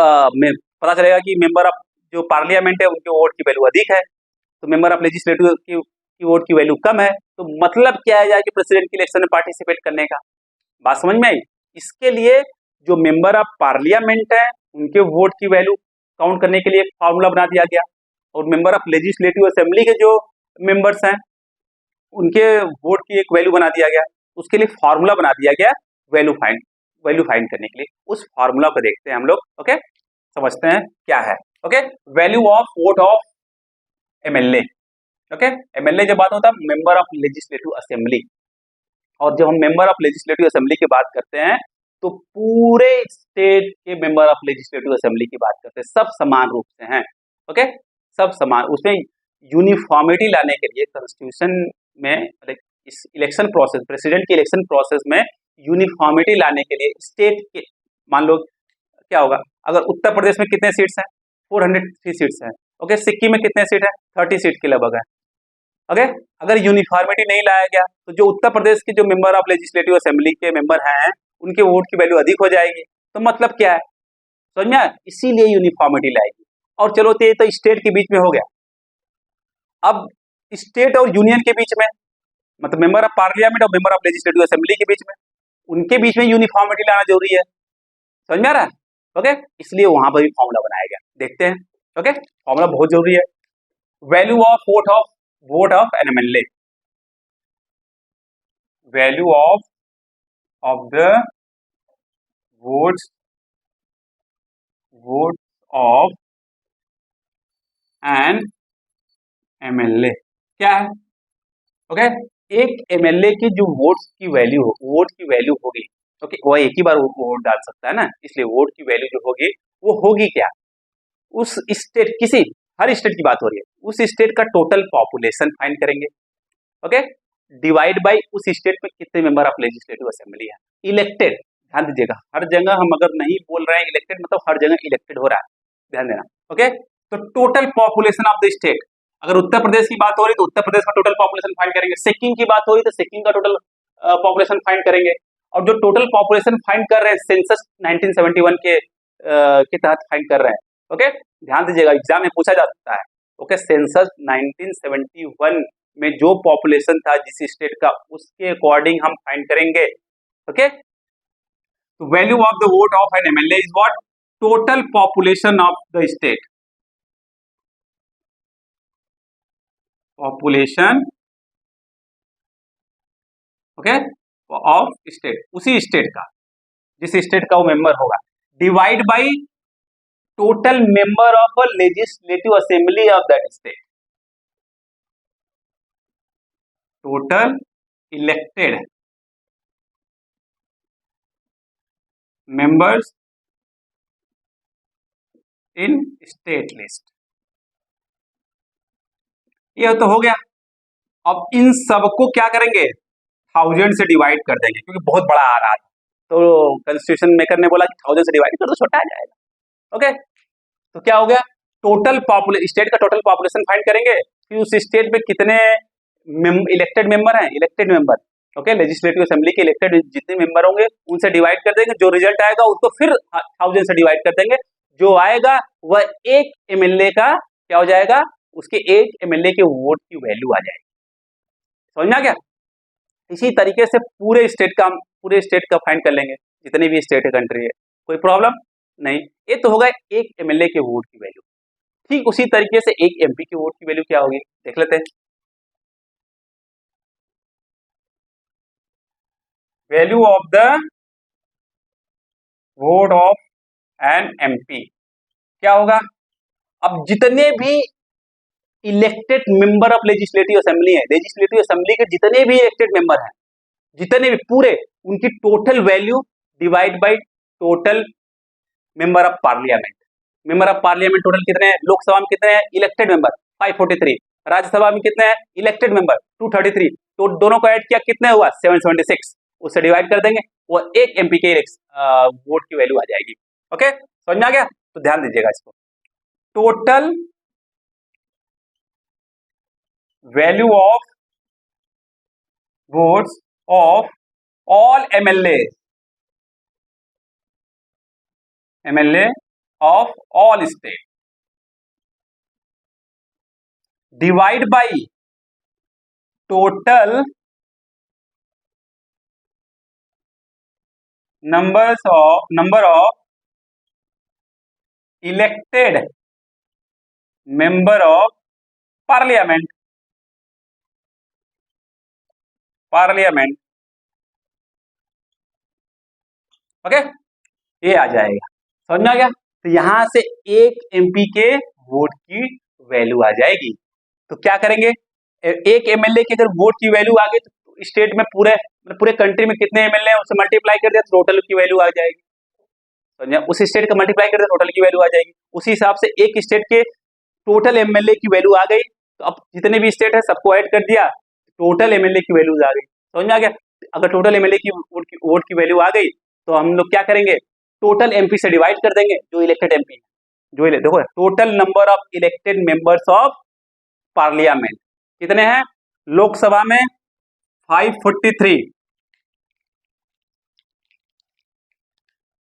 पता चलेगा कि मेंबर ऑफ जो पार्लियामेंट है उनके वोट की वैल्यू अधिक है, तो मेंबर ऑफ लेजिस्लेटिव की वोट की वैल्यू कम है। तो मतलब क्या है कि प्रेसिडेंट के इलेक्शन में पार्टिसिपेट करने का, बात समझ में आई। इसके लिए जो मेंबर ऑफ पार्लियामेंट है उनके वोट की वैल्यू काउंट करने के लिए फॉर्मूला बना दिया गया, और मेंबर ऑफ लेजिस्लेटिव असेंबली के जो मेंबर्स हैं उनके वोट की एक वैल्यू बना दिया गया। उसके लिए फॉर्मूला बना दिया गया वैल्यू फाइंड करने के लिए। उस फॉर्मूला को देखते हैं हम लोग। ओके, समझते हैं क्या है। Okay, value of vote of MLA. Okay, MLA जब बात होता है मेंबर ऑफ लेजिस्लेटिव असेंबली, और जब हम मेंबर ऑफ लेजिस्लेटिव असेंबली की बात करते हैं तो पूरे स्टेट के मेंबर ऑफ लेजिस्लेटिव असेंबली की बात करते हैं, सब समान रूप से हैं। ओके, सब समान। उसमें यूनिफॉर्मिटी लाने के लिए कॉन्स्टिट्यूशन में, इस इलेक्शन प्रोसेस, प्रेसिडेंट के इलेक्शन प्रोसेस में यूनिफॉर्मिटी लाने के लिए स्टेट के, मान लो क्या होगा, अगर उत्तर प्रदेश में कितने सीट्स हैं, 403 सीट्स हैं। ओके, सिक्किम में कितने सीट है, 30 सीट के लगभग है। ओके, अगर यूनिफॉर्मिटी नहीं लाया गया तो जो उत्तर प्रदेश के जो मेंबर ऑफ लेजिस्लेटिव असेंबली के मेंबर हैं उनके वोट की वैल्यू अधिक हो जाएगी। तो मतलब क्या है, समझ में आया? इसीलिए यूनिफॉर्मिटी लाएगी। और चलो तो स्टेट के बीच में हो गया। अब स्टेट और यूनियन के बीच में, मतलब मेंबर ऑफ पार्लियामेंट और मेंबर ऑफ लेजिस्लेटिव असेंबली के बीच में, उनके बीच में यूनिफॉर्मिटी लाना जरूरी है। समझ में आ रहा है? ओके, इसलिए वहां पर भी फॉर्मूला बनाया गया। देखते हैं। ओके, फॉर्मूला बहुत जरूरी है। Value of vote of N MLA, value of the votes of N MLA क्या है? ओके, एक एमएलए की जो वोट की वैल्यू होगी, ओके, वह एक ही बार वोट डाल सकता है ना, इसलिए वोट की वैल्यू जो होगी वो होगी क्या, उस स्टेट, हर स्टेट की बात हो रही है, उस स्टेट का टोटल पॉपुलेशन फाइंड करेंगे। ओके, डिवाइड बाय उस स्टेट में कितने मेंबर ऑफ लेजिस्लेटिव असेंबली है इलेक्टेड। ध्यान दीजिएगा, हर जगह हम अगर नहीं बोल रहे हैं इलेक्टेड, मतलब हर जगह इलेक्टेड हो रहा है, ध्यान देना। ओके, तो total population of the state, अगर उत्तर प्रदेश की बात हो रही तो उत्तर प्रदेश का टोटल पॉपुलेशन फाइंड करेंगे, सिक्किम की बात हो रही तो सिक्किम का टोटल पॉपुलेशन फाइंड करेंगे। और जो टोटल पॉपुलेशन फाइंड कर रहे हैं सेंसस 1971 के तहत फाइंड कर रहे हैं। ओके, ध्यान दीजिएगा, एग्जाम में पूछा जा सकता है। ओके, सेंसस 1971 में जो पॉपुलेशन था जिस स्टेट का, उसके अकॉर्डिंग हम फाइंड करेंगे। ओके, तो value of the vote of N MLA is what, total population of the state, population okay of state, उसी स्टेट का, जिस स्टेट का वो मेंबर होगा, divide by total member of a legislative assembly of that state, total elected members in state list. ये तो हो गया। अब इन सबको क्या करेंगे, 1000 से डिवाइड कर देंगे, क्योंकि बहुत बड़ा आ रहा था, तो कॉन्स्टिट्यूशन मेकर ने बोला कि 1000 से डिवाइड कर दो, छोटा आ जाएगा। ओके, तो क्या हो गया, टोटल पॉपुलेशन, स्टेट का टोटल पॉपुलेशन फाइंड करेंगे, फिर उस स्टेट में कितने इलेक्टेड मेंबर हैं, elected member, okay, legislative assembly के इलेक्टेड जितने मेंबर होंगे उनसे डिवाइड कर देंगे, जो रिजल्ट आएगा उसको फिर 1000 से डिवाइड कर देंगे, जो आएगा वह एक एमएलए का क्या हो जाएगा, उसके एक एमएलए के वोट की वैल्यू आ जाएगी। समझ में आ गया? इसी तरीके से पूरे स्टेट का फाइंड कर लेंगे, जितने भी स्टेट है कंट्री है, कोई प्रॉब्लम नहीं। ये तो होगा एक एमएलए के वोट की वैल्यू। ठीक उसी तरीके से एक एमपी के वोट की वैल्यू क्या होगी, देख लेते हैं। Value of the vote of an MP क्या होगा, अब जितने भी elected member of legislative assembly है। लेजिस्लेटिव असेंबली के जितने भी इलेक्टेड मेंबर हैं, जितने भी पूरे, उनकी total value divide by total member of parliament. Member of parliament total कितने हैं? लोकसभा में कितने हैं इलेक्टेड मेंबर? 543। राज्यसभा में कितने हैं इलेक्टेड मेंबर? 233। तो दोनों को ऐड किया कितने हुआ? 776। उससे डिवाइड कर देंगे, वो एक एमपी के वोट की वैल्यू आ जाएगी। ओके, समझ में आ गया? तो ध्यान दीजिएगा इसको। Total value of votes of all MLA of all state divide by total number of elected member of parliament okay, ये आ जाएगा। समझ में आ गया? तो यहां से एक एमपी के वोट की वैल्यू आ जाएगी। तो क्या करेंगे, एक एमएलए की अगर वोट की वैल्यू आ गई तो स्टेट में पूरे कंट्री में कितने एमएलए हैं उससे मल्टीप्लाई कर दिया तो टोटल की वैल्यू आ जाएगी। समझे? उस स्टेट का मल्टीप्लाई कर दिया टोटल की वैल्यू आ जाएगी। उसी हिसाब से एक स्टेट के टोटल एमएलए की वैल्यू आ गई, तो अब जितने भी स्टेट है सबको ऐड कर दिया, टोटल एमएलए की वैल्यू आ गई। समझ में आ गया? अगर टोटल एमएलए की वोट की वैल्यू आ गई तो हम लोग क्या करेंगे, टोटल एमपी से डिवाइड कर देंगे, जो इलेक्टेड एमपी है, जो देखो total number of elected members of parliament कितने हैं? लोकसभा में 543,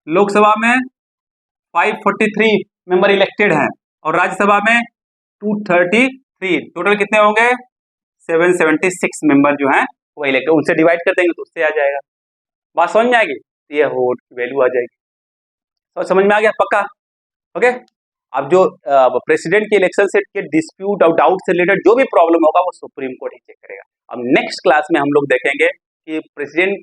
लोकसभा में 543 मेंबर इलेक्टेड हैं और राज्यसभा में 233। टोटल कितने होंगे? 776 मेंबर जो हैं वो इलेक्टेड। उनसे डिवाइड कर देंगे तो उससे आ जाएगा। बात समझ में आएगी? ये वोट की वैल्यू आ जाएगी। तो समझ में आ गया पक्का? ओके। अब जो प्रेसिडेंट के इलेक्शन से के डिस्प्यूट और डाउट से रिलेटेड जो भी प्रॉब्लम होगा वो सुप्रीम कोर्ट ही चेक करेगा। अब नेक्स्ट क्लास में हम लोग देखेंगे कि प्रेसिडेंट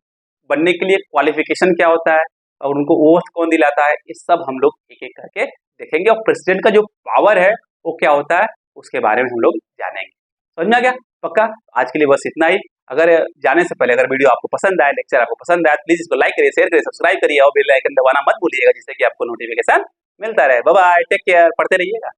बनने के लिए क्वालिफिकेशन क्या होता है और उनको ओथ कौन दिलाता है, ये सब हम लोग एक एक करके देखेंगे और प्रेसिडेंट का जो पावर है वो क्या होता है उसके बारे में हम लोग जानेंगे। समझ में आ गया पक्का? आज के लिए बस इतना ही। अगर जाने से पहले अगर वीडियो आपको पसंद आए, लेक्चर आपको पसंद आए, प्लीज इसको लाइक करिए, शेयर करिए, सब्सक्राइब करिए और बेल आइकन दबाना मत भूलिएगा जिससे कि आपको नोटिफिकेशन मिलता रहे। बाय बाय, टेक केयर, पढ़ते रहिएगा।